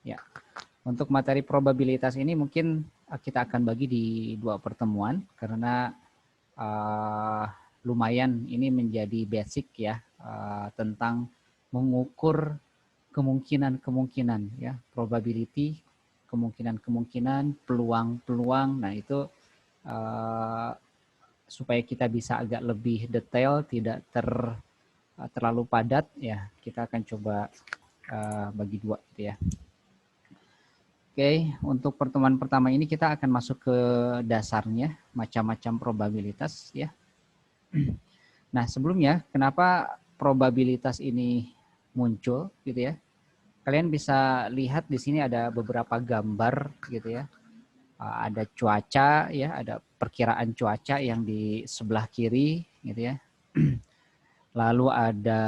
Ya, untuk materi probabilitas ini mungkin kita akan bagi di 2 pertemuan karena lumayan ini menjadi basic ya tentang mengukur kemungkinan-kemungkinan ya, probability, kemungkinan-kemungkinan, peluang-peluang. Nah, itu supaya kita bisa agak lebih detail, tidak terlalu padat ya, kita akan coba bagi 2 gitu ya. Oke, untuk pertemuan pertama ini kita akan masuk ke dasarnya, macam-macam probabilitas ya. Nah, sebelumnya kenapa probabilitas ini muncul gitu ya? Kalian bisa lihat di sini ada beberapa gambar gitu ya. Ada cuaca ya, ada perkiraan cuaca yang di sebelah kiri gitu ya. Lalu ada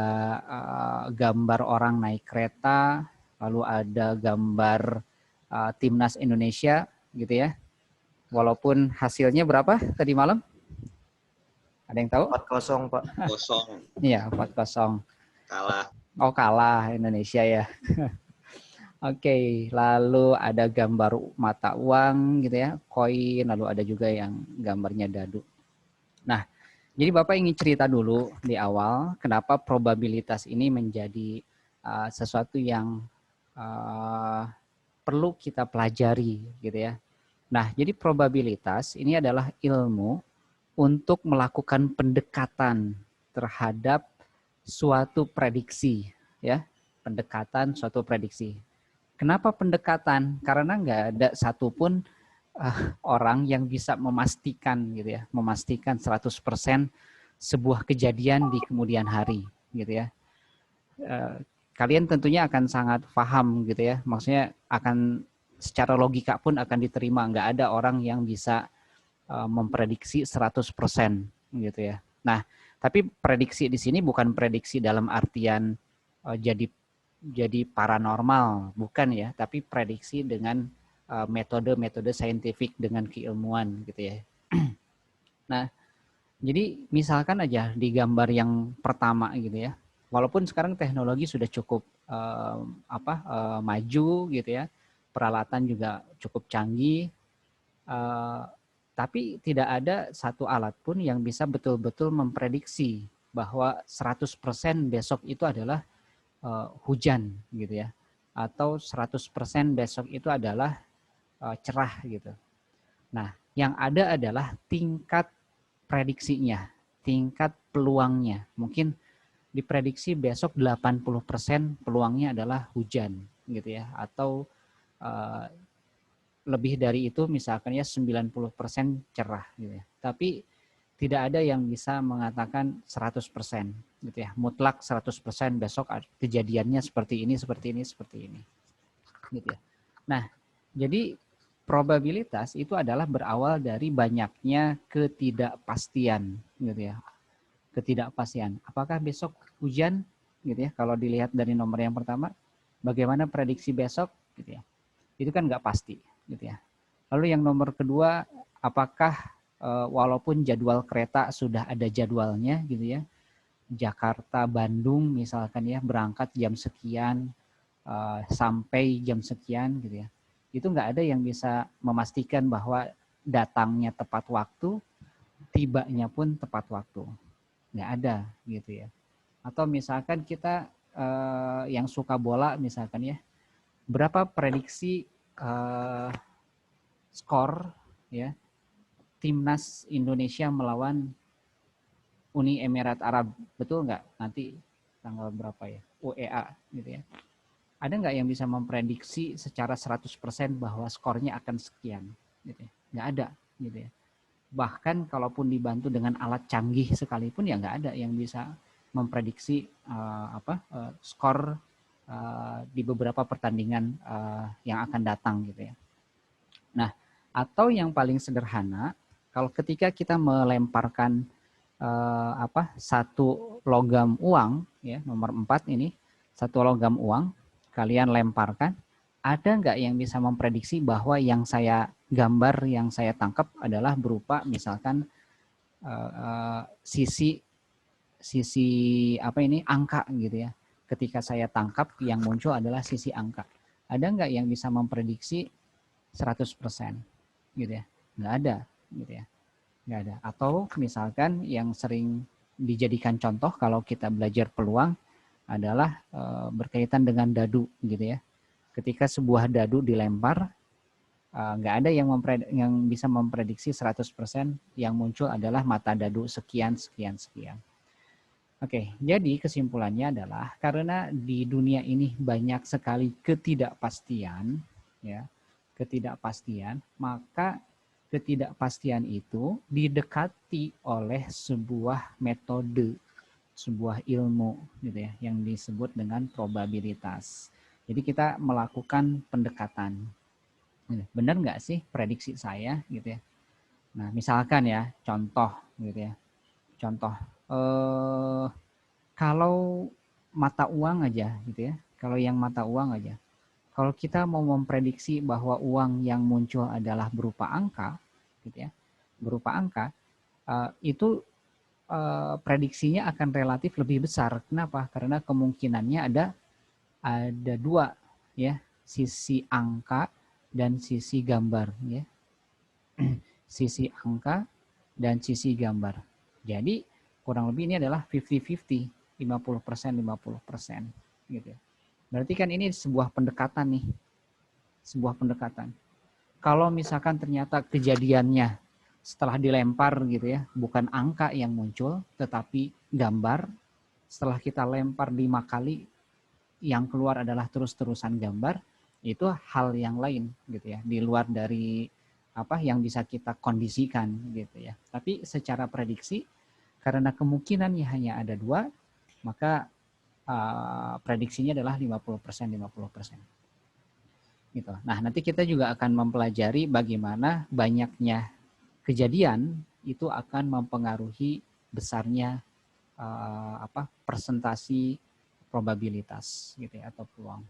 gambar orang naik kereta, lalu ada gambar timnas Indonesia gitu ya. Walaupun hasilnya berapa tadi malam? Ada yang tahu? 4-0, Pak. Kosong. Iya, 4-0. Kalah. Oh, kalah Indonesia ya. Oke, lalu ada gambar mata uang gitu ya, koin, lalu ada juga yang gambarnya dadu. Nah, jadi Bapak ingin cerita dulu di awal kenapa probabilitas ini menjadi sesuatu yang perlu kita pelajari gitu ya. Nah, jadi probabilitas ini adalah ilmu untuk melakukan pendekatan terhadap suatu prediksi ya, pendekatan suatu prediksi. Kenapa pendekatan? Karena nggak ada satupun orang yang bisa memastikan gitu ya, memastikan 100% sebuah kejadian di kemudian hari gitu ya. Kalian tentunya akan sangat paham gitu ya, maksudnya akan secara logika pun akan diterima, nggak ada orang yang bisa memprediksi 100% gitu ya. Nah, tapi prediksi di sini bukan prediksi dalam artian jadi paranormal, bukan ya, tapi prediksi dengan metode-metode saintifik dengan keilmuan gitu ya. Nah, jadi misalkan aja di gambar yang pertama gitu ya, walaupun sekarang teknologi sudah cukup maju gitu ya, peralatan juga cukup canggih, tapi tidak ada satu alat pun yang bisa betul-betul memprediksi bahwa 100% besok itu adalah hujan gitu ya, atau 100% besok itu adalah cerah gitu. Nah, yang ada adalah tingkat prediksinya, tingkat peluangnya. Mungkin diprediksi besok 80% peluangnya adalah hujan gitu ya, atau lebih dari itu misalkan ya 90% cerah gitu ya. Tapi tidak ada yang bisa mengatakan 100% gitu ya. Mutlak 100% besok kejadiannya seperti ini, seperti ini, seperti ini. Gitu ya. Nah, jadi probabilitas itu adalah berawal dari banyaknya ketidakpastian gitu ya. Ketidakpastian. Apakah besok hujan gitu ya? Kalau dilihat dari nomor yang pertama, bagaimana prediksi besok gitu ya. Itu kan nggak pasti gitu ya. Lalu yang nomor kedua, apakah walaupun jadwal kereta sudah ada jadwalnya gitu ya, Jakarta Bandung misalkan ya, berangkat jam sekian sampai jam sekian gitu ya, itu nggak ada yang bisa memastikan bahwa datangnya tepat waktu, tibanya pun tepat waktu, nggak ada gitu ya. Atau misalkan kita yang suka bola misalkan ya, berapa prediksi skor ya timnas Indonesia melawan Uni Emirat Arab, betul nggak? Nanti tanggal berapa ya? UEA gitu ya. Ada nggak yang bisa memprediksi secara 100% bahwa skornya akan sekian? Gitu ya. Nggak ada gitu ya. Bahkan kalaupun dibantu dengan alat canggih sekalipun ya nggak ada yang bisa memprediksi skor di beberapa pertandingan yang akan datang gitu ya. Nah, atau yang paling sederhana, kalau ketika kita melemparkan satu logam uang, ya nomor 4 ini, satu logam uang, kalian lemparkan, ada nggak yang bisa memprediksi bahwa yang saya gambar, yang saya tangkap adalah berupa misalkan sisi angka gitu ya. Ketika saya tangkap yang muncul adalah sisi angka. Ada nggak yang bisa memprediksi 100%? Gitu ya. Nggak ada, gitu ya. Nggak ada. Atau misalkan yang sering dijadikan contoh kalau kita belajar peluang adalah berkaitan dengan dadu, gitu ya. Ketika sebuah dadu dilempar, nggak ada yang bisa memprediksi 100%, yang muncul adalah mata dadu sekian, sekian, sekian. Oke, jadi kesimpulannya adalah karena di dunia ini banyak sekali ketidakpastian, ya, ketidakpastian, maka ketidakpastian itu didekati oleh sebuah metode, sebuah ilmu, gitu ya, yang disebut dengan probabilitas. Jadi kita melakukan pendekatan. Benar nggak sih prediksi saya, gitu ya? Nah, misalkan ya, contoh, gitu ya, contoh. Kalau mata uang aja gitu ya, kalau yang mata uang aja, kalau kita mau memprediksi bahwa uang yang muncul adalah berupa angka, gitu ya, berupa angka, itu prediksinya akan relatif lebih besar. Kenapa? Karena kemungkinannya ada dua, ya, sisi angka dan sisi gambar, ya, sisi angka dan sisi gambar. Jadi kurang lebih ini adalah 50-50, 50%, 50%. Gitu. Berarti kan ini sebuah pendekatan nih. Sebuah pendekatan. Kalau misalkan ternyata kejadiannya setelah dilempar gitu ya, bukan angka yang muncul, tetapi gambar, setelah kita lempar 5 kali, yang keluar adalah terus-terusan gambar, itu hal yang lain gitu ya, di luar dari apa yang bisa kita kondisikan gitu ya. Tapi secara prediksi, karena kemungkinannya hanya ada dua, maka prediksinya adalah 50%, 50%. Gitu. Nah, nanti kita juga akan mempelajari bagaimana banyaknya kejadian itu akan mempengaruhi besarnya persentasi probabilitas gitu ya, atau peluang.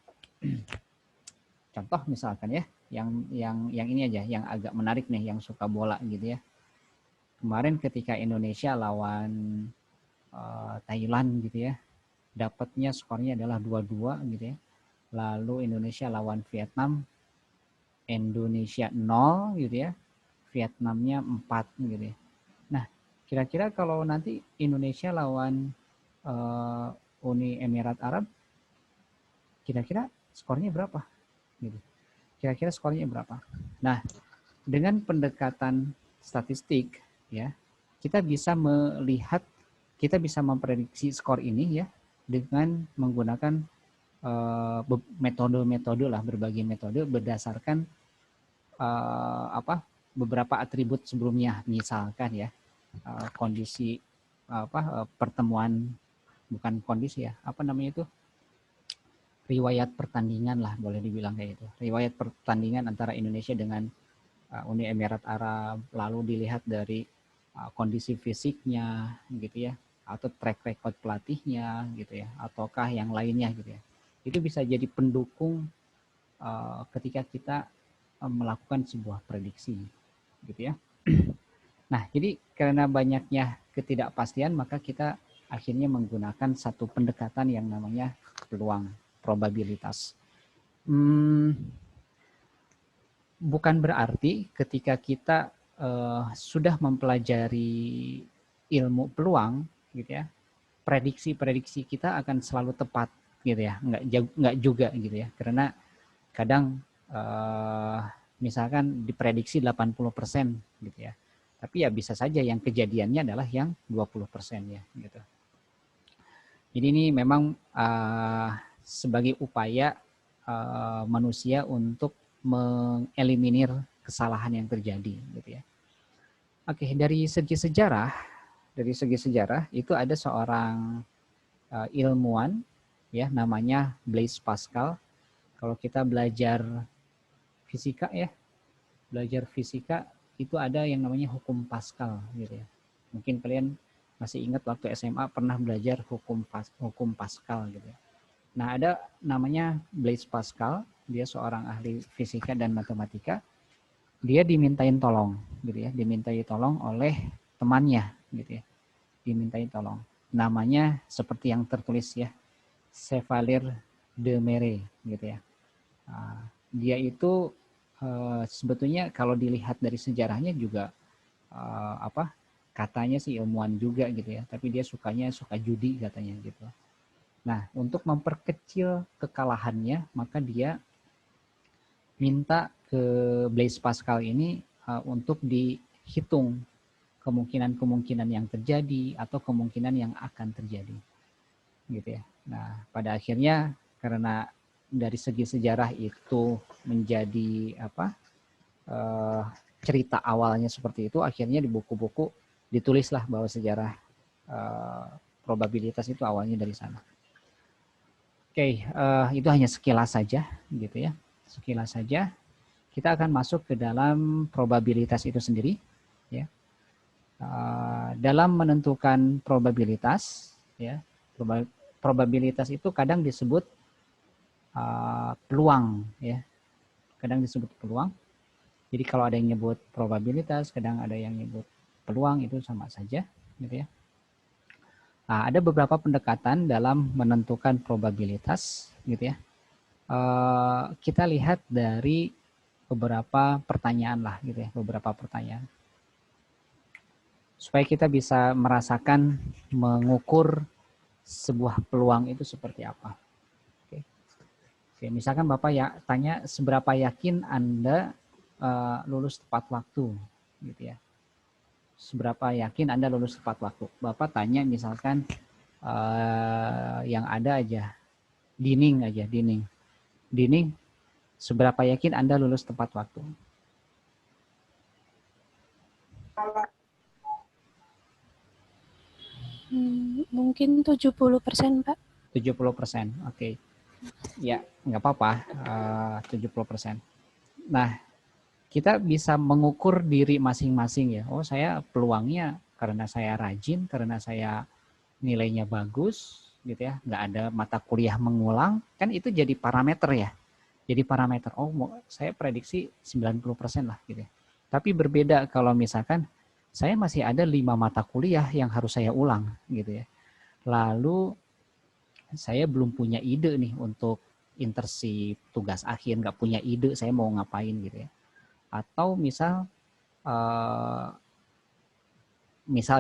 Contoh misalkan ya, yang ini aja, yang agak menarik nih, yang suka bola gitu ya. Kemarin ketika Indonesia lawan Thailand gitu ya, dapatnya skornya adalah 2-2 gitu ya. Lalu Indonesia lawan Vietnam, Indonesia 0 gitu ya, Vietnamnya 4 gitu ya. Nah, kira-kira kalau nanti Indonesia lawan Uni Emirat Arab, kira-kira skornya berapa? Gitu. Kira-kira skornya berapa? Nah, dengan pendekatan statistik, ya, kita bisa melihat, kita bisa memprediksi skor ini ya dengan menggunakan metode-metode lah, berbagai metode berdasarkan beberapa atribut sebelumnya, misalkan ya kondisi pertemuan, bukan kondisi ya, apa namanya itu, riwayat pertandingan lah, boleh dibilang kayak itu, riwayat pertandingan antara Indonesia dengan Uni Emirat Arab, lalu dilihat dari kondisi fisiknya gitu ya, atau track record pelatihnya gitu ya, ataukah yang lainnya gitu ya. Itu bisa jadi pendukung ketika kita melakukan sebuah prediksi gitu ya. Nah, jadi karena banyaknya ketidakpastian, maka kita akhirnya menggunakan satu pendekatan yang namanya peluang, probabilitas. Bukan berarti ketika kita sudah mempelajari ilmu peluang gitu ya, prediksi-prediksi kita akan selalu tepat gitu ya, nggak juga gitu ya, karena kadang misalkan diprediksi 80% gitu ya, tapi ya bisa saja yang kejadiannya adalah yang 20% ya gitu. Jadi ini memang sebagai upaya manusia untuk mengeliminir kesalahan yang terjadi gitu ya. Oke, dari segi sejarah itu ada seorang ilmuwan ya, namanya Blaise Pascal. Kalau kita belajar fisika ya, itu ada yang namanya hukum Pascal gitu ya. Mungkin kalian masih ingat waktu SMA pernah belajar hukum Pascal gitu ya. Nah, ada namanya Blaise Pascal, dia seorang ahli fisika dan matematika. Dia dimintain tolong gitu ya, dimintai tolong oleh temannya gitu ya. Dimintai tolong. Namanya seperti yang tertulis ya, Chevalier de Mere gitu ya. Dia itu sebetulnya kalau dilihat dari sejarahnya juga katanya sih ilmuwan juga gitu ya, tapi dia suka judi katanya gitu. Nah, untuk memperkecil kekalahannya, maka dia minta ke Blaise Pascal ini untuk dihitung kemungkinan-kemungkinan yang terjadi atau kemungkinan yang akan terjadi, gitu ya. Nah, pada akhirnya karena dari segi sejarah itu menjadi cerita awalnya seperti itu, akhirnya di buku-buku ditulislah bahwa sejarah probabilitas itu awalnya dari sana. Oke, itu hanya sekilas saja, gitu ya. Sekilas saja. Kita akan masuk ke dalam probabilitas itu sendiri, ya. Dalam menentukan probabilitas, ya, probabilitas itu kadang disebut peluang, ya. Kadang disebut peluang. Jadi kalau ada yang nyebut probabilitas, kadang ada yang nyebut peluang, itu sama saja, gitu ya. Nah, ada beberapa pendekatan dalam menentukan probabilitas, gitu ya. Kita lihat dari beberapa pertanyaan lah, gitu ya, beberapa pertanyaan. Supaya kita bisa merasakan mengukur sebuah peluang itu seperti apa. Oke, misalkan Bapak ya tanya seberapa yakin Anda lulus tepat waktu, gitu ya. Seberapa yakin Anda lulus tepat waktu? Bapak tanya misalkan yang ada aja, Dining, seberapa yakin Anda lulus tepat waktu? Mungkin 70%, Pak. 70%, oke. Ya, nggak apa-apa, 70%. Nah, kita bisa mengukur diri masing-masing ya. Oh, saya peluangnya karena saya rajin, karena saya nilainya bagus, gitu ya. Nggak ada mata kuliah mengulang, kan itu jadi parameter ya. Jadi parameter, oh saya prediksi 90% lah gitu ya. Tapi berbeda kalau misalkan saya masih ada 5 mata kuliah yang harus saya ulang gitu ya. Lalu saya belum punya ide nih untuk internship, tugas akhir, nggak punya ide saya mau ngapain gitu ya. Atau misal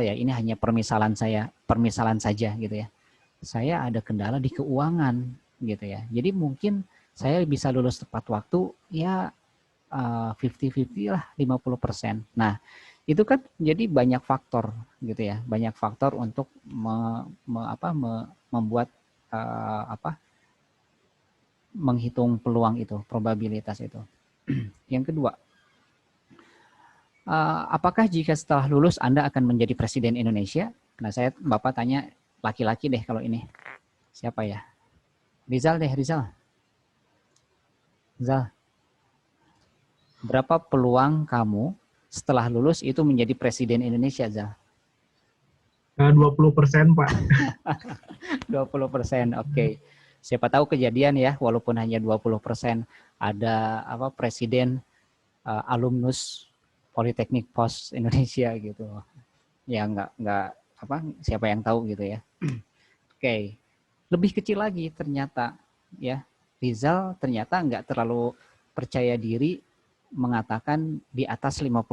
ya ini hanya permisalan saja gitu ya. Saya ada kendala di keuangan gitu ya. Jadi mungkin saya bisa lulus tepat waktu ya 50-50 lah, 50%. Nah, itu kan jadi banyak faktor gitu ya. Banyak faktor untuk membuat menghitung peluang itu, probabilitas itu. Yang kedua, apakah jika setelah lulus Anda akan menjadi presiden Indonesia? Nah, Bapak tanya laki-laki deh kalau ini. Siapa ya? Rizal deh, Rizal. Berapa peluang kamu setelah lulus itu menjadi presiden Indonesia, Zal? 20%, Pak. 20%, oke. Siapa tahu kejadian ya, walaupun hanya 20%, ada presiden alumnus Politeknik Pos Indonesia gitu. Ya nggak siapa yang tahu gitu ya. Oke. Lebih kecil lagi ternyata ya. Rizal ternyata nggak terlalu percaya diri mengatakan di atas 50%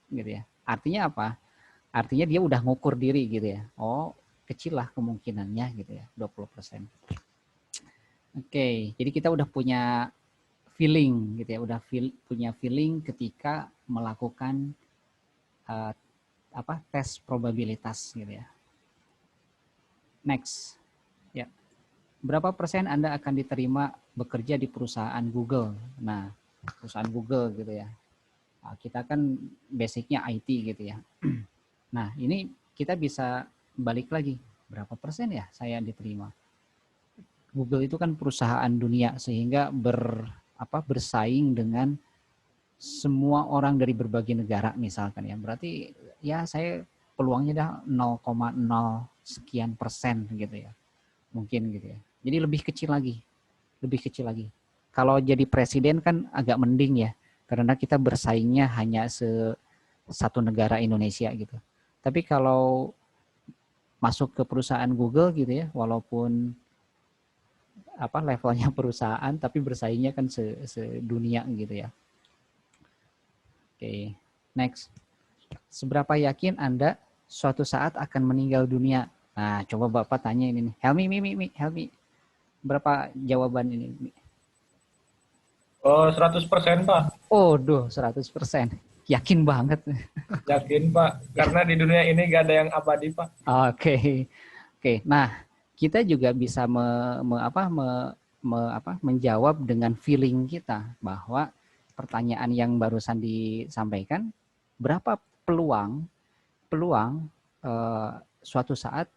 gitu ya. Artinya apa? Artinya dia udah ngukur diri gitu ya. Oh, kecil lah kemungkinannya gitu ya, 20%. Oke, jadi kita udah punya feeling gitu ya, punya feeling ketika melakukan tes probabilitas gitu ya. Next. Ya. Berapa persen Anda akan diterima bekerja di perusahaan Google? Nah, perusahaan Google gitu ya. Nah, kita kan basicnya IT gitu ya. Nah, ini kita bisa balik lagi. Berapa persen ya saya diterima? Google itu kan perusahaan dunia sehingga bersaing dengan semua orang dari berbagai negara misalkan ya. Berarti ya saya peluangnya dah 0,0 sekian persen gitu ya. Mungkin gitu ya. Jadi lebih kecil lagi. Kalau jadi presiden kan agak mending ya. Karena kita bersaingnya hanya satu negara Indonesia gitu. Tapi kalau masuk ke perusahaan Google gitu ya, walaupun levelnya perusahaan, tapi bersaingnya kan sedunia gitu ya. Oke, next. Seberapa yakin Anda suatu saat akan meninggal dunia? Nah, coba Bapak tanya ini nih. Helmi. Berapa jawaban ini? Oh, 100% Pak. Oh, 100%. Yakin banget. Yakin Pak. Karena di dunia ini gak ada yang abadi Pak. Oke. Nah, kita juga bisa menjawab dengan feeling kita bahwa pertanyaan yang barusan disampaikan, berapa peluang suatu saat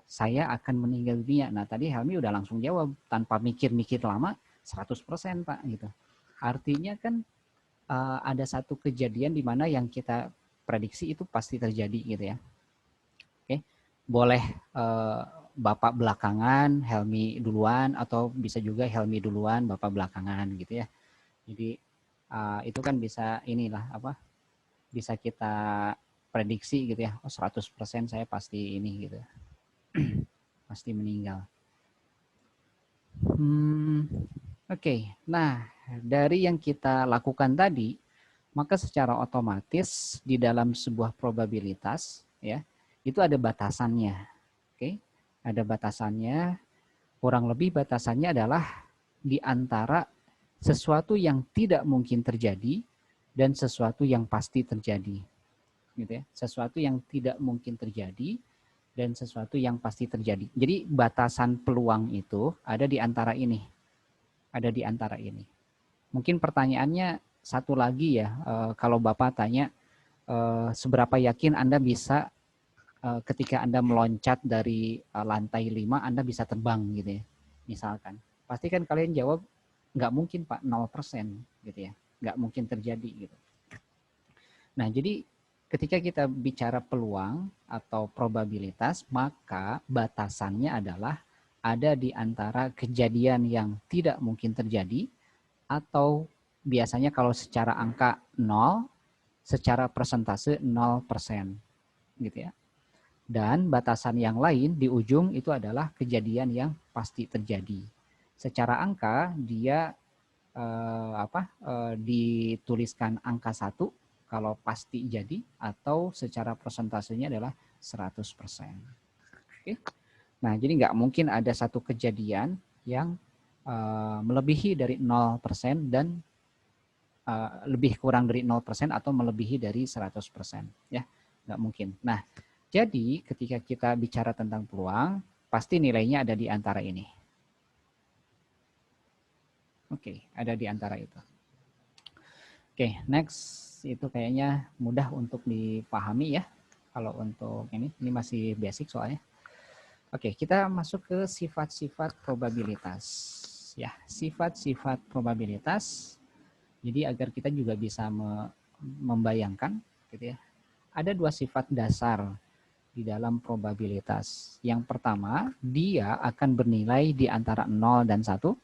saya akan meninggal dunia. Nah, tadi Helmi udah langsung jawab tanpa mikir-mikir lama, 100% Pak gitu. Artinya kan ada satu kejadian di mana yang kita prediksi itu pasti terjadi gitu ya. Oke. Boleh Bapak belakangan, Helmi duluan, atau bisa juga Helmi duluan, Bapak belakangan gitu ya. Jadi itu kan bisa bisa kita prediksi gitu ya. Oh, 100% saya pasti ini gitu. Pasti meninggal. Oke. Nah, dari yang kita lakukan tadi, maka secara otomatis di dalam sebuah probabilitas ya, itu ada batasannya. Oke. Ada batasannya. Kurang lebih batasannya adalah di antara sesuatu yang tidak mungkin terjadi dan sesuatu yang pasti terjadi. Gitu ya. Sesuatu yang tidak mungkin terjadi dan sesuatu yang pasti terjadi. Jadi batasan peluang itu ada di antara ini. Ada di antara ini. Mungkin pertanyaannya satu lagi ya, kalau Bapak tanya seberapa yakin Anda bisa ketika Anda meloncat dari lantai 5 Anda bisa terbang gitu ya. Misalkan. Pasti kan kalian jawab nggak mungkin Pak, 0% gitu ya. Nggak mungkin terjadi gitu. Nah, jadi ketika kita bicara peluang atau probabilitas, maka batasannya adalah ada di antara kejadian yang tidak mungkin terjadi atau biasanya kalau secara angka 0, secara persentase 0% gitu ya. Dan batasan yang lain di ujung itu adalah kejadian yang pasti terjadi. Secara angka dia dituliskan angka 1 kalau pasti jadi, atau secara persentasenya adalah 100%. Oke. Nah, jadi nggak mungkin ada satu kejadian yang melebihi dari 0% dan lebih kurang dari 0% atau melebihi dari 100%. Ya, nggak mungkin. Nah, jadi ketika kita bicara tentang peluang, pasti nilainya ada di antara ini. Oke, ada di antara itu. Oke, next. Itu kayaknya mudah untuk dipahami ya. Kalau untuk ini masih basic soalnya. Oke, kita masuk ke sifat-sifat probabilitas. Ya, sifat-sifat probabilitas. Jadi agar kita juga bisa membayangkan gitu ya. Ada 2 sifat dasar di dalam probabilitas. Yang pertama, dia akan bernilai di antara 0 dan 1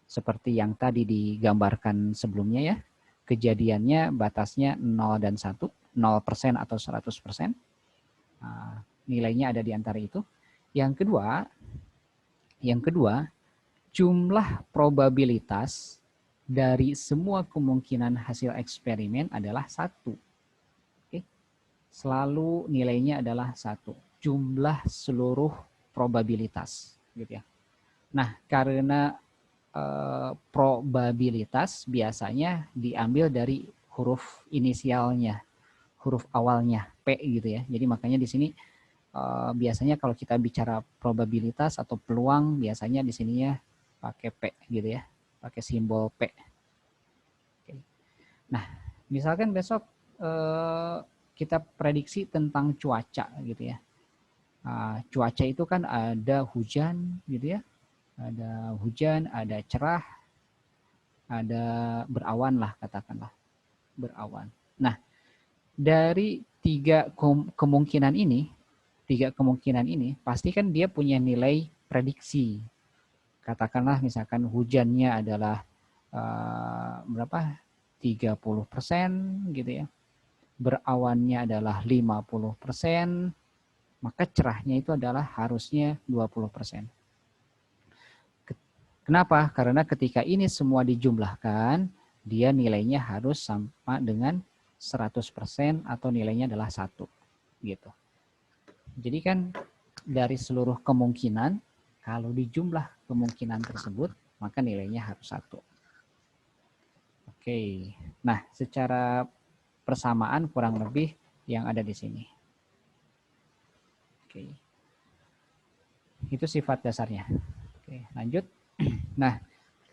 seperti yang tadi digambarkan sebelumnya ya. Kejadiannya batasnya 0 dan 1, 0% atau 100%. Nah, nilainya ada di antara itu. Yang kedua, jumlah probabilitas dari semua kemungkinan hasil eksperimen adalah 1. Oke. Selalu nilainya adalah 1. Jumlah seluruh probabilitas. Gitu ya. Nah, karena probabilitas biasanya diambil dari huruf inisialnya, huruf awalnya P gitu ya. Jadi makanya di sini biasanya kalau kita bicara probabilitas atau peluang biasanya di sininya pakai P gitu ya, pakai simbol P. Oke. Nah, misalkan besok kita prediksi tentang cuaca gitu ya. Cuaca itu kan ada hujan gitu ya. Ada hujan, ada cerah, ada berawan lah katakanlah. Berawan. Nah, dari 3 kemungkinan ini pasti kan dia punya nilai prediksi. Katakanlah misalkan hujannya adalah berapa? 30% gitu ya. Berawannya adalah 50%, maka cerahnya itu adalah harusnya 20%. Kenapa? Karena ketika ini semua dijumlahkan, dia nilainya harus sama dengan 100% atau nilainya adalah 1. Gitu. Jadi kan dari seluruh kemungkinan, kalau dijumlah kemungkinan tersebut, maka nilainya harus 1. Oke. Nah, secara persamaan kurang lebih yang ada di sini. Oke. Itu sifat dasarnya. Oke, lanjut. Nah,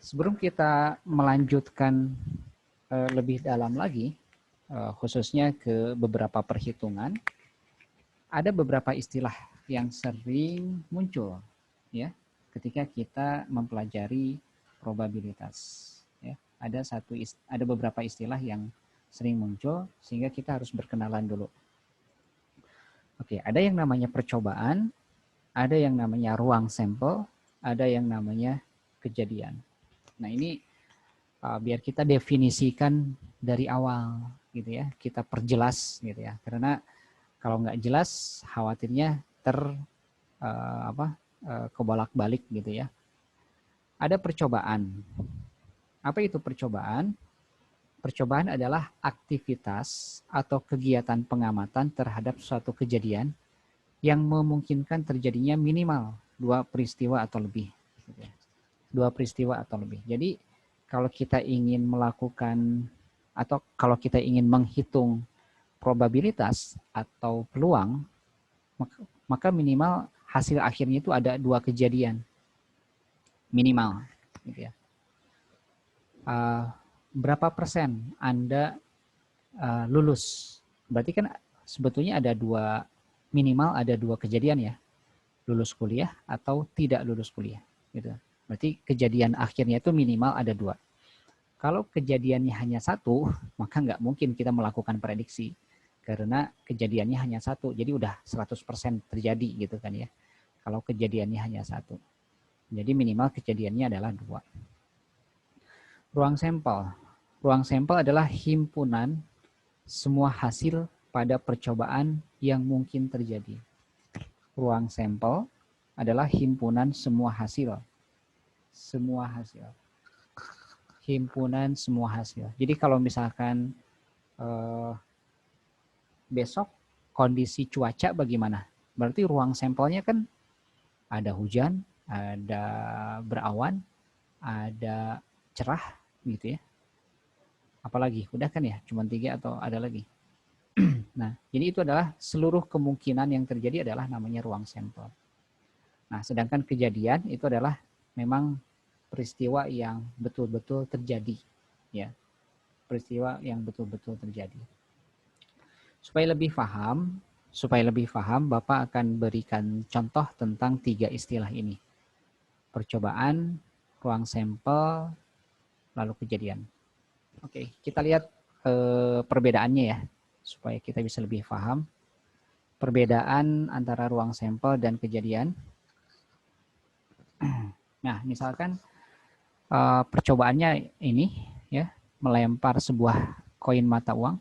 sebelum kita melanjutkan lebih dalam lagi, khususnya ke beberapa perhitungan, ada beberapa istilah yang sering muncul ya ketika kita mempelajari probabilitas. Ya, ada beberapa istilah yang sering muncul sehingga kita harus berkenalan dulu. Oke, ada yang namanya percobaan, ada yang namanya ruang sampel, ada yang namanya kejadian. Nah ini biar kita definisikan dari awal gitu ya, kita perjelas gitu ya, karena kalau nggak jelas khawatirnya kebolak-balik gitu ya. Ada percobaan. Apa itu percobaan? Percobaan adalah aktivitas atau kegiatan pengamatan terhadap suatu kejadian yang memungkinkan terjadinya minimal 2 peristiwa atau lebih. 2 peristiwa atau lebih. Jadi kalau kita ingin melakukan atau kalau kita ingin menghitung probabilitas atau peluang, maka minimal hasil akhirnya itu ada 2 kejadian. Minimal. Gitu ya. Berapa persen Anda lulus? Berarti kan sebetulnya ada minimal ada 2 kejadian ya. Lulus kuliah atau tidak lulus kuliah. Gitu. Berarti kejadian akhirnya itu minimal ada 2. Kalau kejadiannya hanya 1, maka nggak mungkin kita melakukan prediksi. Karena kejadiannya hanya 1, jadi udah 100% terjadi gitu kan ya. Kalau kejadiannya hanya 1. Jadi minimal kejadiannya adalah 2. Ruang sampel. Ruang sampel adalah himpunan semua hasil pada percobaan yang mungkin terjadi. Ruang sampel adalah himpunan semua hasil. Semua hasil. Himpunan semua hasil. Jadi kalau misalkan besok kondisi cuaca bagaimana? Berarti ruang sampelnya kan ada hujan, ada berawan, ada cerah gitu ya. Apalagi, udah kan ya, cuma 3 atau ada lagi. Nah, jadi itu adalah seluruh kemungkinan yang terjadi adalah namanya ruang sampel. Nah, sedangkan kejadian itu adalah memang peristiwa yang betul-betul terjadi, ya. Peristiwa yang betul-betul terjadi. Supaya lebih paham, Bapak akan berikan contoh tentang 3 istilah ini. Percobaan, ruang sampel, lalu kejadian. Oke, kita lihat perbedaannya ya, supaya kita bisa lebih paham. Perbedaan antara ruang sampel dan kejadian. Nah, misalkan percobaannya ini ya, melempar sebuah koin mata uang.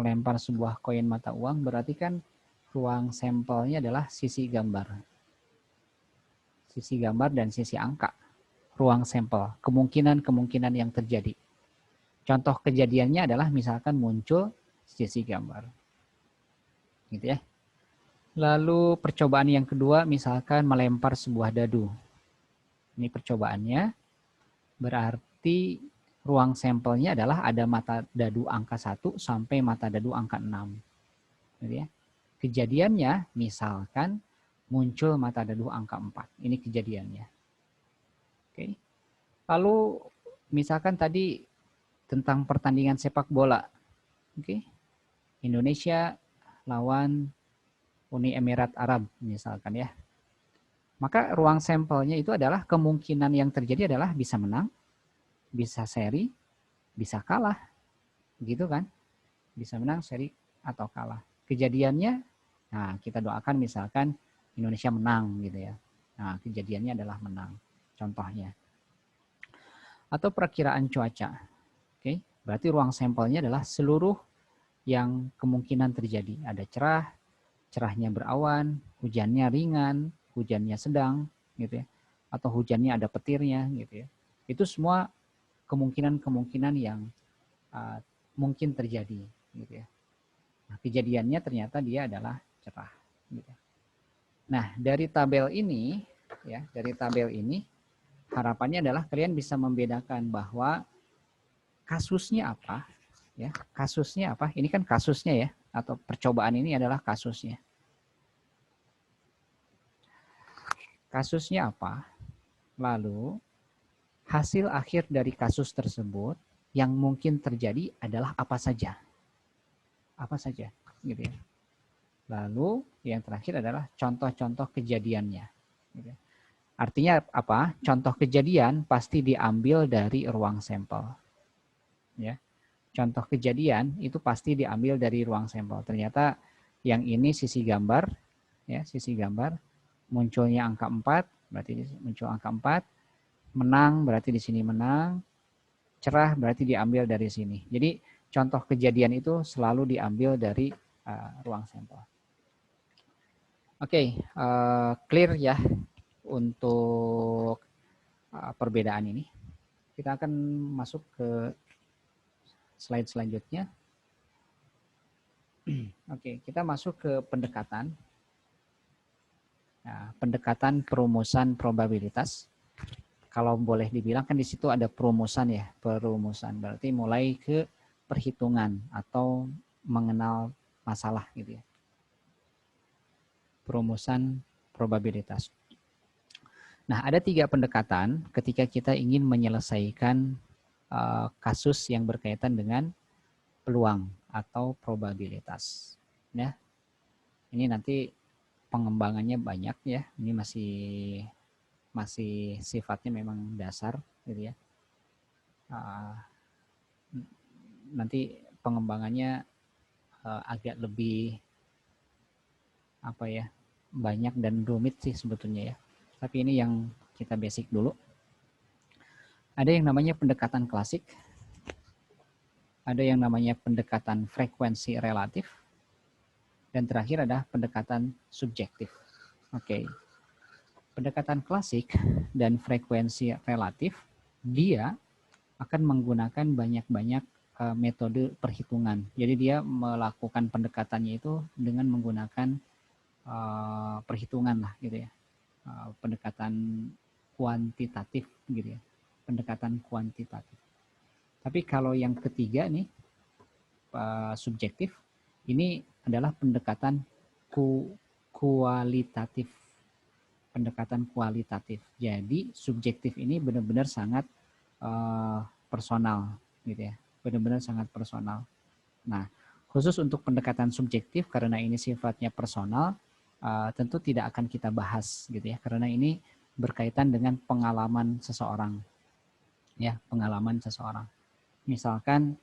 Melempar sebuah koin mata uang berarti kan ruang sampelnya adalah sisi gambar. Sisi gambar dan sisi angka. Ruang sampel, kemungkinan-kemungkinan yang terjadi. Contoh kejadiannya adalah misalkan muncul sisi gambar. Gitu ya. Lalu percobaan yang kedua misalkan melempar sebuah dadu. Ini percobaannya berarti ruang sampelnya adalah ada mata dadu angka 1 sampai mata dadu angka 6. Gitu ya. Kejadiannya misalkan muncul mata dadu angka 4. Ini kejadiannya. Oke. Lalu misalkan tadi tentang pertandingan sepak bola. Oke. Indonesia lawan Uni Emirat Arab misalkan ya. Maka ruang sampelnya itu adalah kemungkinan yang terjadi adalah bisa menang, bisa seri, bisa kalah. Gitu kan? Bisa menang, seri, atau kalah. Kejadiannya, nah kita doakan misalkan Indonesia menang gitu ya. Nah kejadiannya adalah menang. Contohnya. Atau perakiraan cuaca. Oke, berarti ruang sampelnya adalah seluruh yang kemungkinan terjadi. Ada cerah, cerahnya berawan, hujannya ringan, hujannya sedang, gitu ya. atau hujannya ada petirnya gitu ya. Itu semua kemungkinan-kemungkinan yang mungkin terjadi gitu ya. Nah, kejadiannya ternyata dia adalah cerah gitu. Nah, dari tabel ini ya, dari tabel ini harapannya adalah kalian bisa membedakan bahwa kasusnya apa ya, kasusnya apa? Ini kan kasusnya ya, atau percobaan ini adalah kasusnya. Kasusnya apa? Lalu hasil akhir dari kasus tersebut yang mungkin terjadi adalah apa saja? Apa saja, gitu ya. Lalu yang terakhir adalah contoh-contoh kejadiannya. Gitu. Artinya apa? Contoh kejadian pasti diambil dari ruang sampel. Ya. Contoh kejadian itu pasti diambil dari ruang sampel. Ternyata yang ini sisi gambar, ya, sisi gambar munculnya angka 4, berarti muncul angka 4. Menang berarti di sini menang. Cerah berarti diambil dari sini. Jadi contoh kejadian itu selalu diambil dari ruang sampel. Oke, clear ya untuk perbedaan ini. Kita akan masuk ke slide selanjutnya. Oke, kita masuk ke pendekatan. Nah, pendekatan perumusan probabilitas. Kalau boleh dibilang kan di situ ada perumusan ya, perumusan. Berarti mulai ke perhitungan atau mengenal masalah gitu ya. Perumusan probabilitas. Nah, ada 3 pendekatan ketika kita ingin menyelesaikan kasus yang berkaitan dengan peluang atau probabilitas. Ya, ini nanti pengembangannya banyak ya. Ini masih sifatnya memang dasar, gitu ya. Nanti pengembangannya agak lebih banyak dan rumit sih sebetulnya ya. Tapi ini yang kita basic dulu. Ada yang namanya pendekatan klasik. Ada yang namanya pendekatan frekuensi relatif. Dan terakhir ada pendekatan subjektif. Oke. Pendekatan klasik dan frekuensi relatif, dia akan menggunakan banyak-banyak metode perhitungan. Jadi dia melakukan pendekatannya itu dengan menggunakan perhitungan lah gitu ya. Pendekatan kuantitatif gitu ya. Pendekatan kuantitatif. Tapi kalau yang ketiga nih, subjektif, ini adalah pendekatan kualitatif. Pendekatan kualitatif. Jadi subjektif ini benar-benar sangat personal gitu ya. Benar-benar sangat personal. Nah, khusus untuk pendekatan subjektif karena ini sifatnya personal, tentu tidak akan kita bahas gitu ya, karena ini berkaitan dengan pengalaman seseorang. Ya, pengalaman seseorang. Misalkan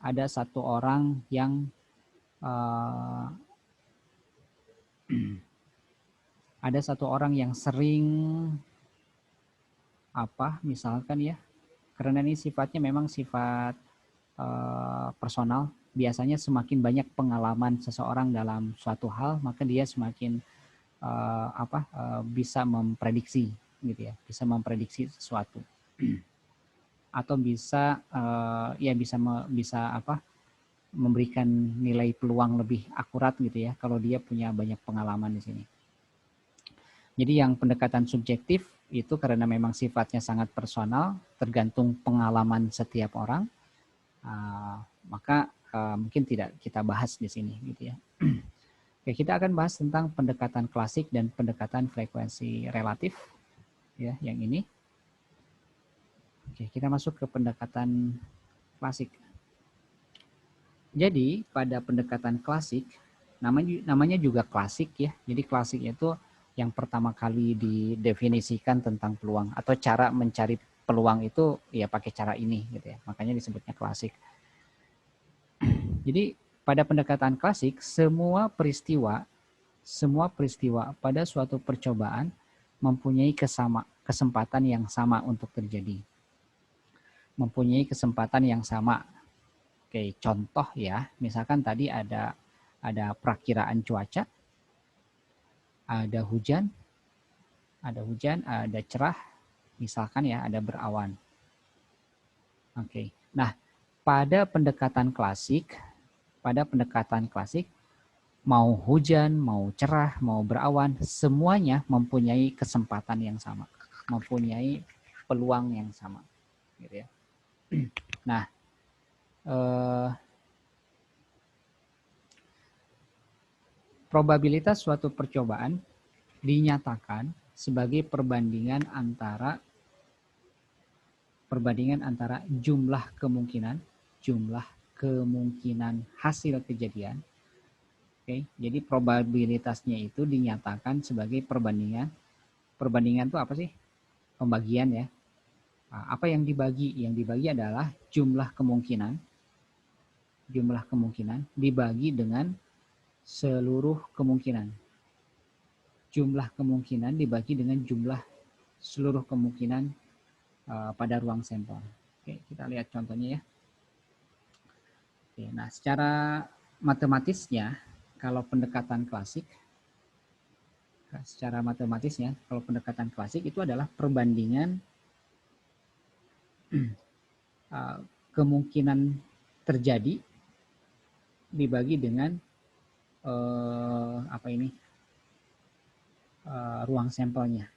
ada satu orang yang sering misalkan ya, karena ini sifatnya memang sifat personal. Biasanya semakin banyak pengalaman seseorang dalam suatu hal, maka dia semakin bisa memprediksi gitu ya, bisa memprediksi sesuatu. Atau bisa memberikan nilai peluang lebih akurat gitu ya, kalau dia punya banyak pengalaman di sini. Jadi yang pendekatan subjektif itu karena memang sifatnya sangat personal, tergantung pengalaman setiap orang, maka mungkin tidak kita bahas di sini gitu ya. Oke, kita akan bahas tentang pendekatan klasik dan pendekatan frekuensi relatif ya, yang ini. Oke, kita masuk ke pendekatan klasik. Jadi pada pendekatan klasik, namanya juga klasik ya. Jadi klasik itu yang pertama kali didefinisikan tentang peluang, atau cara mencari peluang itu ya pakai cara ini gitu ya. Makanya disebutnya klasik. Jadi pada pendekatan klasik, semua peristiwa pada suatu percobaan mempunyai kesempatan yang sama untuk terjadi. Mempunyai kesempatan yang sama. Oke, contoh ya, misalkan tadi ada perakiraan cuaca, ada hujan, Ada hujan, ada cerah, misalkan ya ada berawan. Oke. Nah, pada pendekatan klasik, mau hujan, mau cerah, mau berawan, semuanya mempunyai kesempatan yang sama, mempunyai peluang yang sama, gitu ya. Nah, probabilitas suatu percobaan dinyatakan sebagai perbandingan antara jumlah kemungkinan hasil kejadian. Oke, jadi probabilitasnya itu dinyatakan sebagai perbandingan. Perbandingan itu apa sih? Pembagian ya. Nah, apa yang dibagi? Yang dibagi adalah jumlah kemungkinan dibagi dengan seluruh kemungkinan. Jumlah kemungkinan dibagi dengan jumlah seluruh kemungkinan pada ruang sampel. Oke, kita lihat contohnya ya. Oke, nah secara matematisnya, kalau pendekatan klasik itu adalah perbandingan kemungkinan terjadi dibagi dengan ruang sampelnya.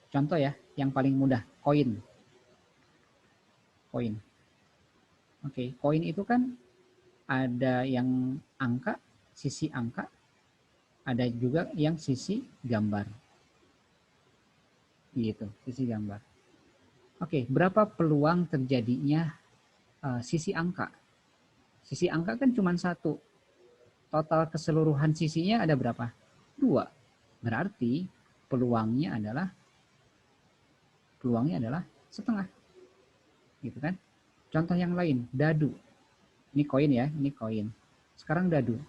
Contoh ya, yang paling mudah, koin. Oke, koin itu kan ada yang angka, sisi angka, ada juga yang sisi gambar. Gitu, sisi gambar. Oke, berapa peluang terjadinya sisi angka? Sisi angka kan cuma satu. Total keseluruhan sisinya ada berapa? 2. Berarti peluangnya adalah setengah. Gitu kan? Contoh yang lain, dadu. Ini koin ya, ini koin. Sekarang dadu.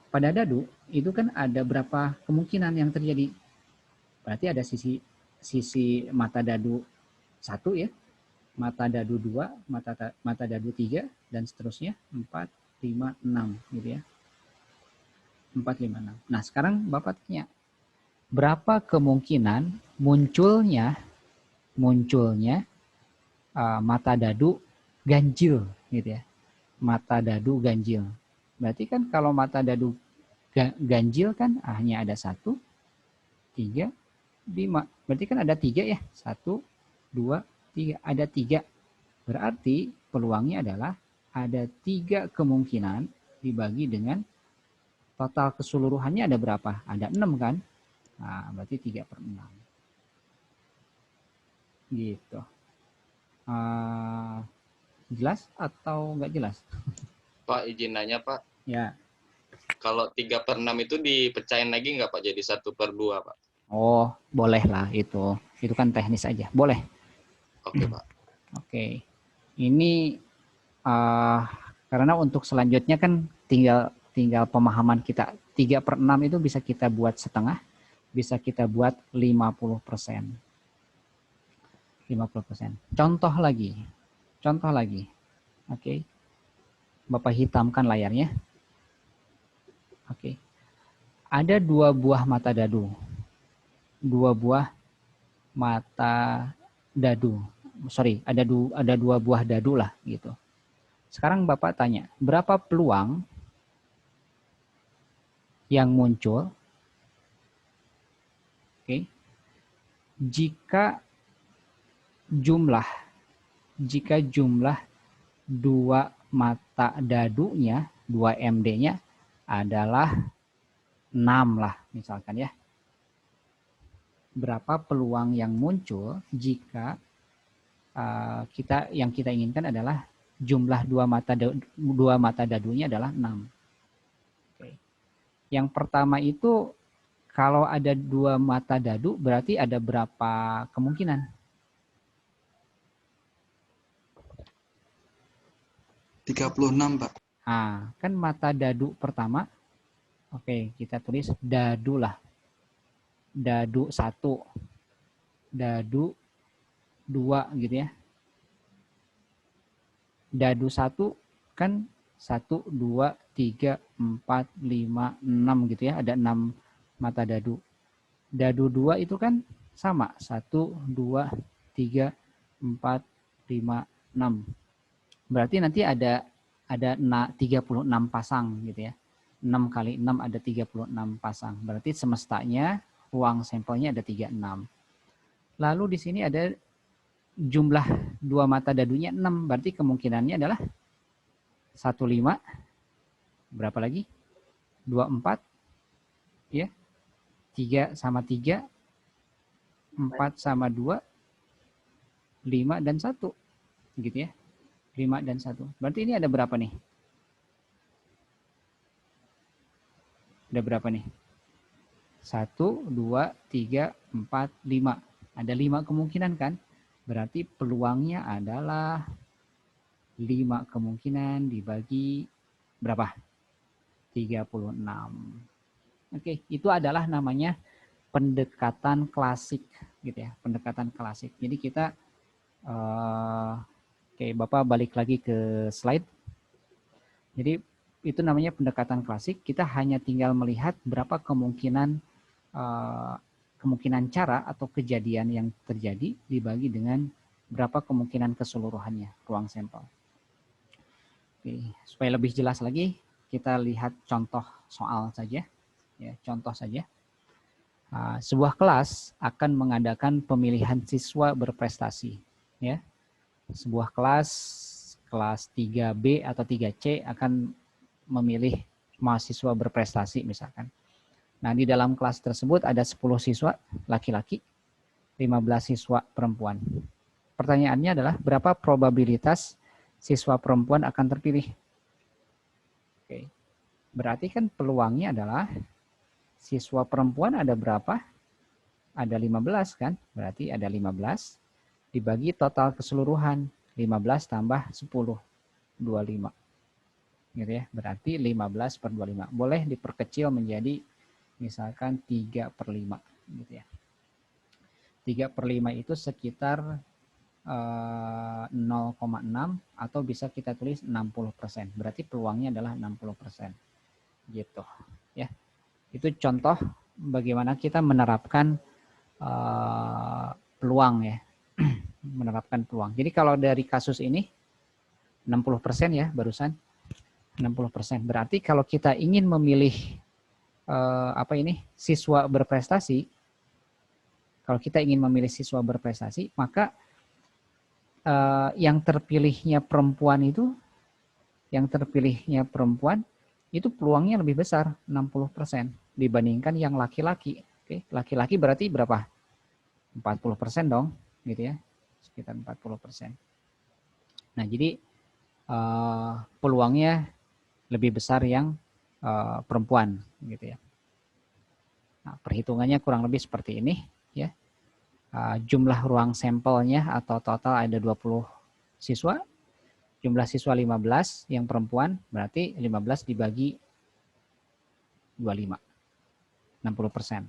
Pada dadu itu kan ada berapa kemungkinan yang terjadi? Berarti ada sisi mata dadu 1 ya, mata dadu 2, mata dadu 3 dan seterusnya 4, 5, 6 gitu ya. 4, 5, 6. Nah, sekarang Bapak tanya, berapa kemungkinan munculnya mata dadu ganjil gitu ya. Mata dadu ganjil. Berarti kan kalau mata dadu ganjil kan hanya ada 1, 3, 5. Berarti kan ada 3 ya. 1, 2, 3. Ada 3. Berarti peluangnya adalah ada 3 kemungkinan dibagi dengan total keseluruhannya ada berapa? Ada 6 kan? Nah, berarti 3/6. Gitu. Jelas atau nggak jelas? Pak, izin nanya Pak. Ya. Kalau 3/6 itu dipecahin lagi nggak Pak jadi 1/2 Pak? Oh, boleh lah itu. Itu kan teknis aja. Boleh. Oke Pak. Oke. Ini karena untuk selanjutnya kan tinggal pemahaman kita. 3/6 itu bisa kita buat setengah, bisa kita buat 50%. 50%. Contoh lagi. Oke. Bapak hitamkan layarnya. Oke. Ada 2 buah mata dadu. 2 buah mata dadu. Sorry, ada 2 buah dadu lah gitu. Sekarang Bapak tanya, berapa peluang yang muncul jika jumlah 2 mata dadunya, 2 MD-nya adalah 6 lah misalkan ya. Berapa peluang yang muncul jika yang kita inginkan adalah jumlah 2 mata dadunya adalah 6. Oke. Yang pertama itu kalau ada 2 mata dadu berarti ada berapa kemungkinan? 36, Pak. Nah, kan mata dadu pertama, oke, kita tulis dadu lah. Dadu 1, dadu 2 gitu ya. Dadu 1 kan 1, 2, 3, 4, 5, 6 gitu ya. Ada 6 mata dadu. Dadu 2 itu kan sama. 1, 2, 3, 4, 5, 6. Berarti nanti ada 36 pasang gitu ya. 6 kali 6 ada 36 pasang. Berarti semestanya ruang sampelnya ada 36. Lalu di sini ada jumlah 2 mata dadunya 6. Berarti kemungkinannya adalah 15. Berapa lagi? 24. Ya. 3 sama 3. 4 sama 2. 5 dan 1. Gitu ya. 5 dan 1. Berarti ini ada berapa nih? Ada berapa nih? 1, 2, 3, 4, 5. Ada 5 kemungkinan kan? Berarti peluangnya adalah 5 kemungkinan dibagi berapa? 36. Oke, itu adalah namanya pendekatan klasik gitu ya, pendekatan klasik. Jadi kita oke, Bapak balik lagi ke slide. Jadi itu namanya pendekatan klasik. Kita hanya tinggal melihat berapa kemungkinan cara atau kejadian yang terjadi dibagi dengan berapa kemungkinan keseluruhannya ruang sampel. Oke, supaya lebih jelas lagi, kita lihat contoh soal saja. Ya, contoh saja. Sebuah kelas akan mengadakan pemilihan siswa berprestasi. Ya, sebuah kelas 3B atau 3C akan memilih mahasiswa berprestasi misalkan. Nah, di dalam kelas tersebut ada 10 siswa laki-laki, 15 siswa perempuan. Pertanyaannya adalah berapa probabilitas siswa perempuan akan terpilih? Oke. Berarti kan peluangnya adalah siswa perempuan ada berapa? Ada 15 kan? Berarti ada 15 dibagi total keseluruhan. 15 tambah 10, 25. Gitu ya. Berarti 15 per 25. Boleh diperkecil menjadi misalkan 3/5. Gitu ya. 3/5 itu sekitar 0,6 atau bisa kita tulis 60%. Berarti peluangnya adalah 60%. Gitu. Ya. Itu contoh bagaimana kita menerapkan peluang ya. Menerapkan peluang. Jadi kalau dari kasus ini 60% ya barusan. 60%. Berarti kalau kita ingin memilih siswa berprestasi, kalau kita ingin memilih siswa berprestasi, maka yang terpilihnya perempuan itu peluangnya lebih besar 60% dibandingkan yang laki-laki. Oke, laki-laki berarti berapa? 40% dong, gitu ya. Sekitar 40%. Nah, jadi peluangnya lebih besar yang perempuan, gitu ya. Nah, perhitungannya kurang lebih seperti ini, ya. Jumlah ruang sampelnya atau total ada 20 siswa. Jumlah siswa 15 yang perempuan, berarti 15 dibagi 25. 60%.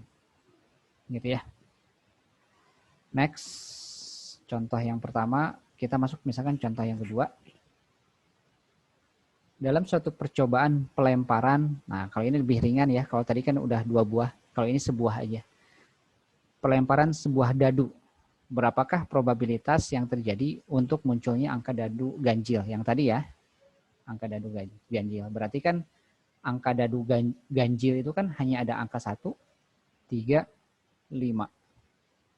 Gitu ya. Next, contoh yang pertama, kita masuk misalkan contoh yang kedua. Dalam suatu percobaan pelemparan, nah kalau ini lebih ringan ya, kalau tadi kan udah 2 buah, kalau ini sebuah aja. Pelemparan sebuah dadu. Berapakah probabilitas yang terjadi untuk munculnya angka dadu ganjil? Yang tadi ya, angka dadu ganjil. Berarti kan angka dadu ganjil itu kan hanya ada angka 1, 3, 5.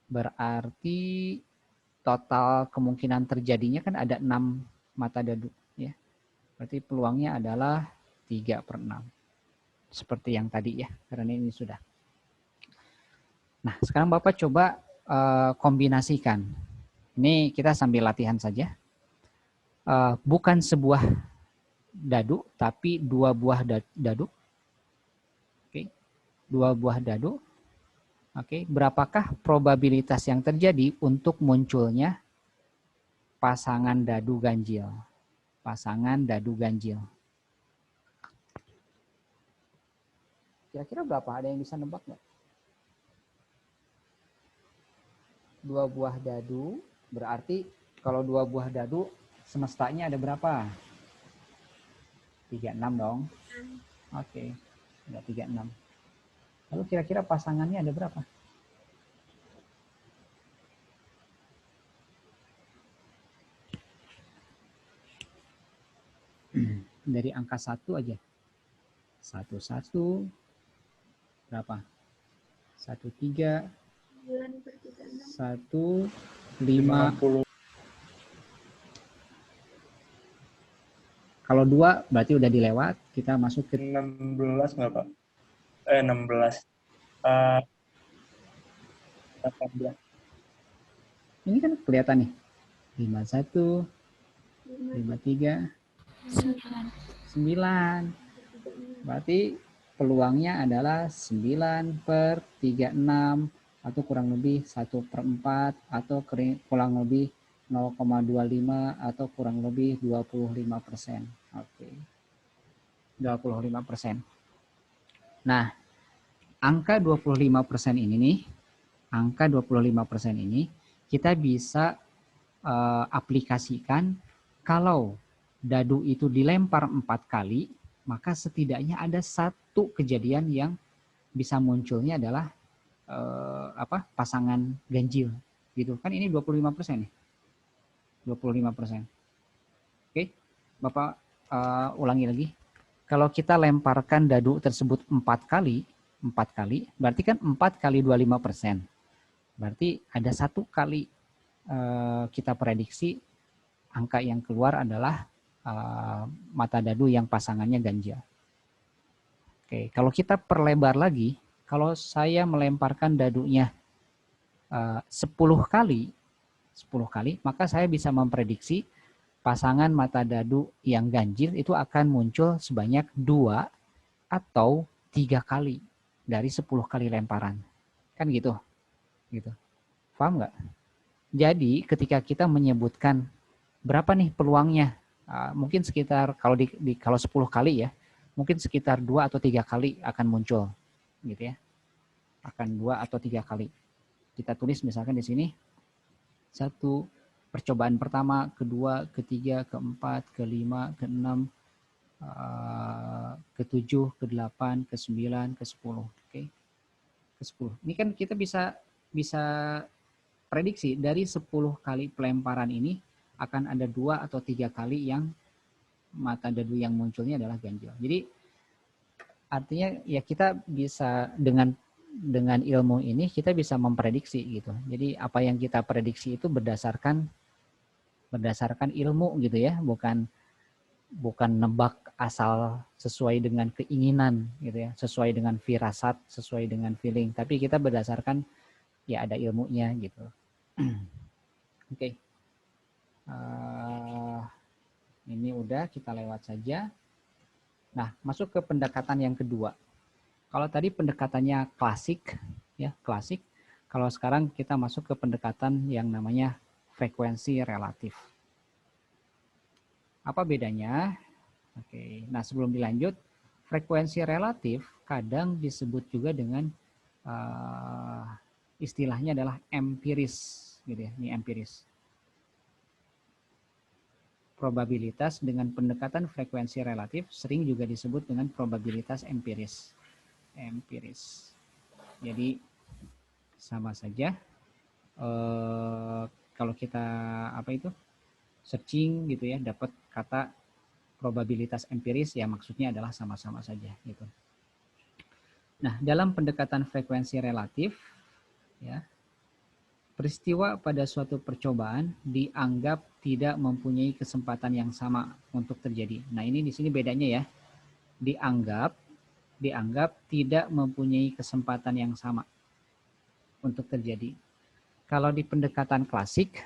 Berarti total kemungkinan terjadinya kan ada 6 mata dadu. Ya. Berarti peluangnya adalah 3/6. Seperti yang tadi ya, karena ini sudah. Nah, sekarang Bapak coba kombinasikan. Ini kita sambil latihan saja. Bukan sebuah dadu, tapi 2 buah dadu. Oke, 2 buah dadu. Oke, berapakah probabilitas yang terjadi untuk munculnya pasangan dadu ganjil? Pasangan dadu ganjil. Kira-kira berapa? Ada yang bisa nebak nggak? 2 buah dadu, berarti kalau 2 buah dadu semestanya ada berapa? 3, 36 dong. Oke, ada 36. Lalu kira-kira pasangannya ada berapa? Dari angka 1 aja. 1 berapa? 1 3 1 5. Kalau 2 berarti udah dilewat, kita masuk ke 16 nggak, Pak? 16. 18. ini kan kelihatan nih. 51 53 9. Berarti peluangnya adalah 9/36 atau kurang lebih 1/4 atau kurang lebih 0,25 atau kurang lebih 25%. Oke. 25%. Nah, angka 25% ini nih, angka 25% ini kita bisa aplikasikan kalau dadu itu dilempar 4 kali, maka setidaknya ada satu kejadian yang bisa munculnya adalah pasangan ganjil gitu kan. Ini 25% nih, 25%. Oke, Bapak ulangi lagi. Kalau kita lemparkan dadu tersebut 4 kali, berarti kan 4 kali 25%. Berarti ada 1 kali kita prediksi angka yang keluar adalah mata dadu yang pasangannya ganjil. Oke, kalau kita perlebar lagi, kalau saya melemparkan dadunya 10 kali, maka saya bisa memprediksi pasangan mata dadu yang ganjil itu akan muncul sebanyak 2 atau 3 kali dari 10 kali lemparan. Kan gitu. Gitu. Paham nggak? Jadi ketika kita menyebutkan berapa nih peluangnya, mungkin sekitar kalau kalau 10 kali ya, mungkin sekitar 2 atau 3 kali akan muncul, gitu ya. Akan 2 atau 3 kali. Kita tulis misalkan di sini 1 percobaan pertama, kedua, ketiga, keempat, kelima, keenam, ke-7, ke-8, ke-9, ke-10. Oke. Ke-10. Ini kan kita bisa prediksi dari 10 kali pelemparan ini akan ada 2 atau 3 kali yang mata dadu yang munculnya adalah ganjil. Jadi artinya ya kita bisa dengan ilmu ini kita bisa memprediksi gitu. Jadi apa yang kita prediksi itu berdasarkan ilmu gitu ya, bukan nebak asal sesuai dengan keinginan gitu ya, sesuai dengan firasat, sesuai dengan feeling, tapi kita berdasarkan ya ada ilmunya gitu. Oke. Ini udah kita lewat saja. Nah, masuk ke pendekatan yang kedua. Kalau tadi pendekatannya klasik, ya klasik. Kalau sekarang kita masuk ke pendekatan yang namanya frekuensi relatif. Apa bedanya? Oke. Nah, sebelum dilanjut, frekuensi relatif kadang disebut juga dengan istilahnya adalah empiris, gitu ya. Ini empiris. Probabilitas dengan pendekatan frekuensi relatif sering juga disebut dengan probabilitas empiris. Empiris. Jadi sama saja. Kalau kita searching gitu ya, dapat kata probabilitas empiris, ya maksudnya adalah sama-sama saja gitu. Nah, dalam pendekatan frekuensi relatif, ya, peristiwa pada suatu percobaan dianggap tidak mempunyai kesempatan yang sama untuk terjadi. Nah, ini di sini bedanya ya. Dianggap tidak mempunyai kesempatan yang sama untuk terjadi. Kalau di pendekatan klasik,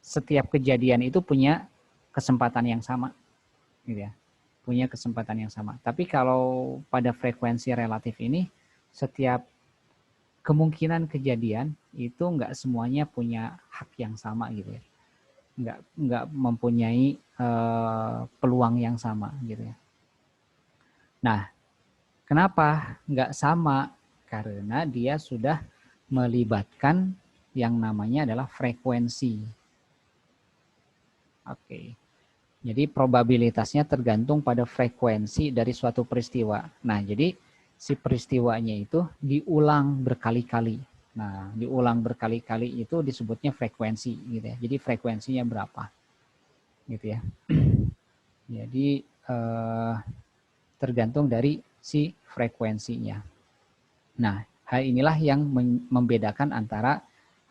setiap kejadian itu punya kesempatan yang sama, gitu ya. Punya kesempatan yang sama. Tapi kalau pada frekuensi relatif ini, setiap kemungkinan kejadian itu nggak semuanya punya hak yang sama gitu ya, nggak mempunyai peluang yang sama gitu ya. Nah, kenapa nggak sama? Karena dia sudah melibatkan yang namanya adalah frekuensi. Oke. Jadi probabilitasnya tergantung pada frekuensi dari suatu peristiwa. Nah, jadi si peristiwanya itu diulang berkali-kali. Nah, diulang berkali-kali itu disebutnya frekuensi gitu ya. Jadi frekuensinya berapa? Gitu ya. Jadi tergantung dari si frekuensinya. Nah, hal inilah yang membedakan antara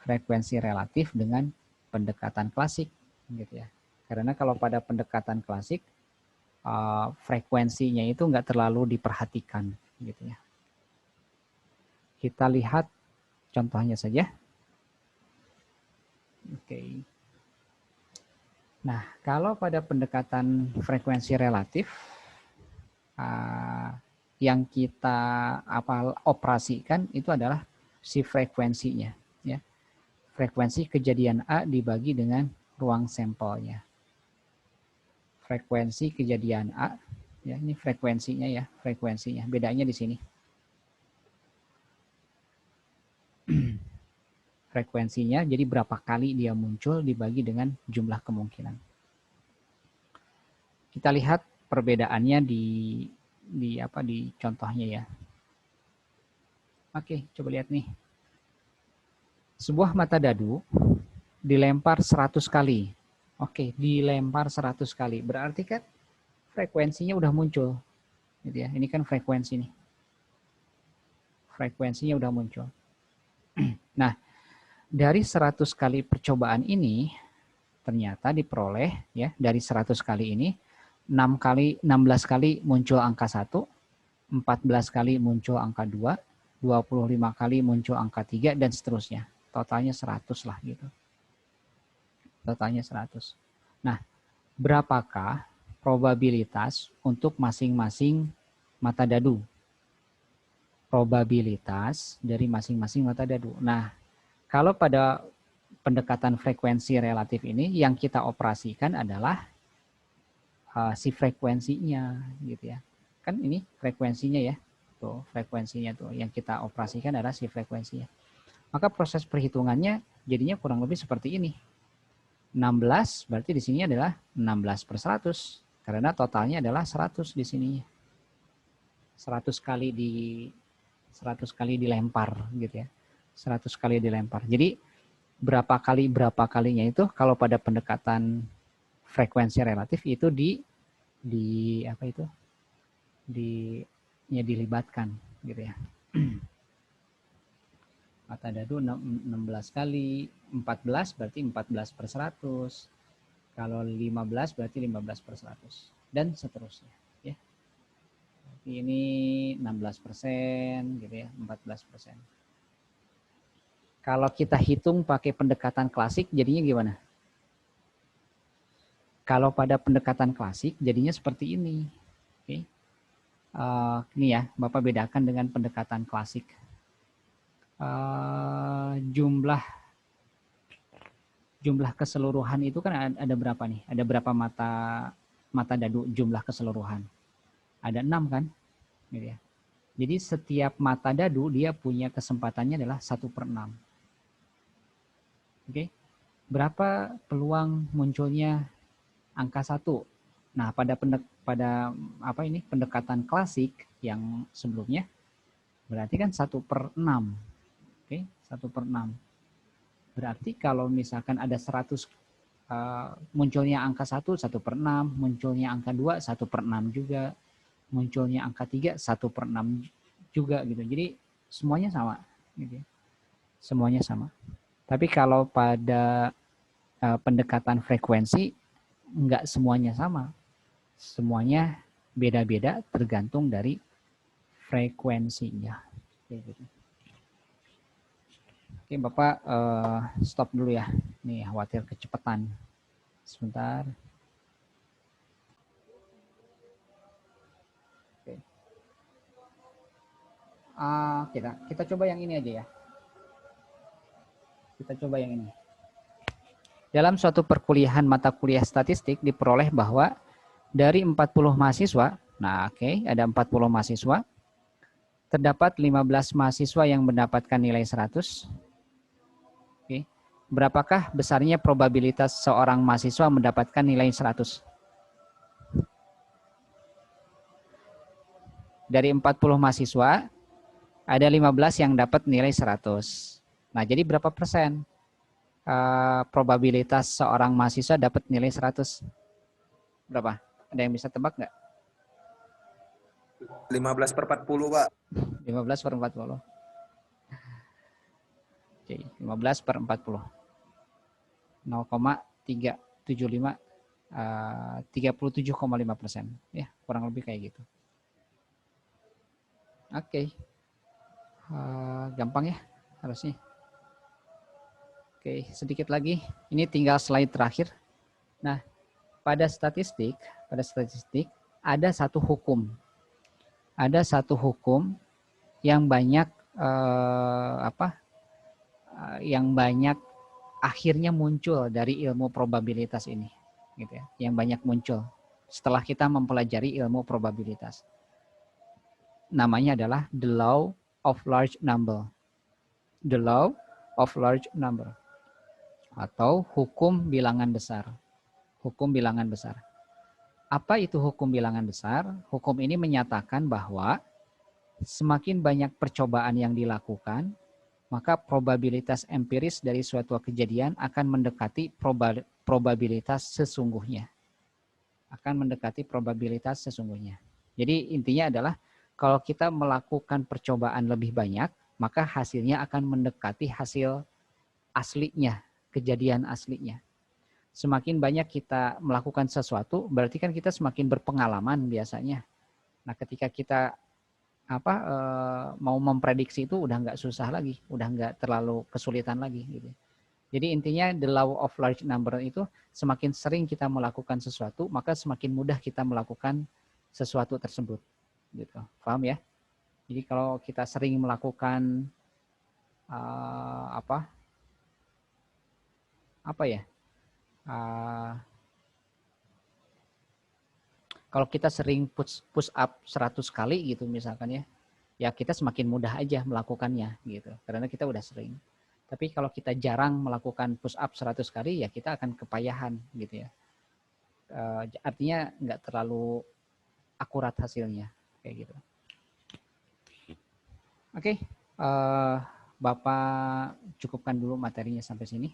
frekuensi relatif dengan pendekatan klasik gitu ya. Karena kalau pada pendekatan klasik frekuensinya itu nggak terlalu diperhatikan gitu ya. Kita lihat contohnya saja. Oke. Nah, kalau pada pendekatan frekuensi relatif yang kita operasikan itu adalah si frekuensinya ya. Frekuensi kejadian A dibagi dengan ruang sampelnya. Frekuensi kejadian A ya, ini frekuensinya ya, frekuensinya. Bedanya di sini. Frekuensinya jadi berapa kali dia muncul dibagi dengan jumlah kemungkinan. Kita lihat perbedaannya di contohnya ya. Oke, coba lihat nih. Sebuah mata dadu dilempar 100 kali. Oke, dilempar 100 kali. Berarti kan frekuensinya udah muncul. Gitu ya. Ini kan frekuensi nih. Frekuensinya udah muncul. Nah, dari 100 kali percobaan ini ternyata diperoleh ya, dari 100 kali ini 16 kali muncul angka 1, 14 kali muncul angka 2, 25 kali muncul angka 3 dan seterusnya. Totalnya 100 lah gitu. Totalnya 100. Nah, berapakah probabilitas untuk masing-masing mata dadu? Probabilitas dari masing-masing mata dadu. Nah, kalau pada pendekatan frekuensi relatif ini yang kita operasikan adalah si frekuensinya gitu ya. Kan ini frekuensinya ya. Tuh, frekuensinya tuh yang kita operasikan adalah si frekuensinya. Maka proses perhitungannya jadinya kurang lebih seperti ini. 16 berarti di sini adalah 16/100 karena totalnya adalah 100 di sini. 100 kali dilempar gitu ya. 100 kali dilempar. Jadi berapa kalinya itu kalau pada pendekatan frekuensi relatif itu dilibatkan gitu ya. Mata dadu 16 kali, 14 berarti 14/100. Kalau 15 berarti 15/100 dan seterusnya ya. Ini 16% gitu ya, 14%. Kalau kita hitung pakai pendekatan klasik jadinya gimana? Kalau pada pendekatan klasik jadinya seperti ini. Oke. Ini ya, Bapak bedakan dengan pendekatan klasik. Jumlah keseluruhan itu kan ada berapa nih? Ada berapa mata dadu jumlah keseluruhan? Ada 6 kan? Gitu ya. Jadi setiap mata dadu dia punya kesempatannya adalah 1/6. Oke. Berapa peluang munculnya angka 1? Nah, pada pendekatan klasik yang sebelumnya berarti kan 1/6. Oke, 1/6. Berarti kalau misalkan ada 100 munculnya angka 1, 1/6, munculnya angka 2, 1/6 juga, munculnya angka 3, 1/6 juga gitu. Jadi semuanya sama gitu ya. Semuanya sama. Tapi kalau pada pendekatan frekuensi enggak semuanya sama. Semuanya beda-beda tergantung dari frekuensinya. Kayak gitu. Oke, Bapak stop dulu ya. Nih, khawatir kecepatan. Sebentar. Oke. Kita coba yang ini aja ya. Kita coba yang ini. Dalam suatu perkuliahan mata kuliah statistik diperoleh bahwa dari 40 mahasiswa, nah oke, ada 40 mahasiswa, terdapat 15 mahasiswa yang mendapatkan nilai 100. Oke. Berapakah besarnya probabilitas seorang mahasiswa mendapatkan nilai 100? Dari 40 mahasiswa, ada 15 yang dapat nilai 100. Nah, jadi berapa persen probabilitas seorang mahasiswa dapat nilai 100? Berapa? Ada yang bisa tebak nggak? 15/40, Pak. 15/40. Oke, 15/40. 0,375, 37,5%. Ya, kurang lebih kayak gitu. Oke. Gampang ya harusnya. Oke, sedikit lagi. Ini tinggal slide terakhir. Nah, pada statistik ada satu hukum. Ada satu hukum yang banyak yang banyak akhirnya muncul dari ilmu probabilitas ini, gitu ya. Yang banyak muncul setelah kita mempelajari ilmu probabilitas. Namanya adalah the law of large number. The law of large number. Atau hukum bilangan besar. Hukum bilangan besar. Apa itu hukum bilangan besar? Hukum ini menyatakan bahwa semakin banyak percobaan yang dilakukan, maka probabilitas empiris dari suatu kejadian akan mendekati probabilitas sesungguhnya. Akan mendekati probabilitas sesungguhnya. Jadi intinya adalah kalau kita melakukan percobaan lebih banyak, maka hasilnya akan mendekati hasil aslinya, kejadian aslinya. Semakin banyak kita melakukan sesuatu, berarti kan kita semakin berpengalaman biasanya. Nah, ketika kita mau memprediksi itu udah nggak susah lagi, udah nggak terlalu kesulitan lagi gitu. Jadi intinya the law of large number itu semakin sering kita melakukan sesuatu, maka semakin mudah kita melakukan sesuatu tersebut. Gitu. Paham ya? Jadi kalau kita sering melakukan kalau kita sering push up 100 kali gitu misalkan ya kita semakin mudah aja melakukannya gitu. Karena kita udah sering. Tapi kalau kita jarang melakukan push up 100 kali ya kita akan kepayahan gitu ya. Artinya nggak terlalu akurat hasilnya kayak gitu. Oke, Bapak cukupkan dulu materinya sampai sini.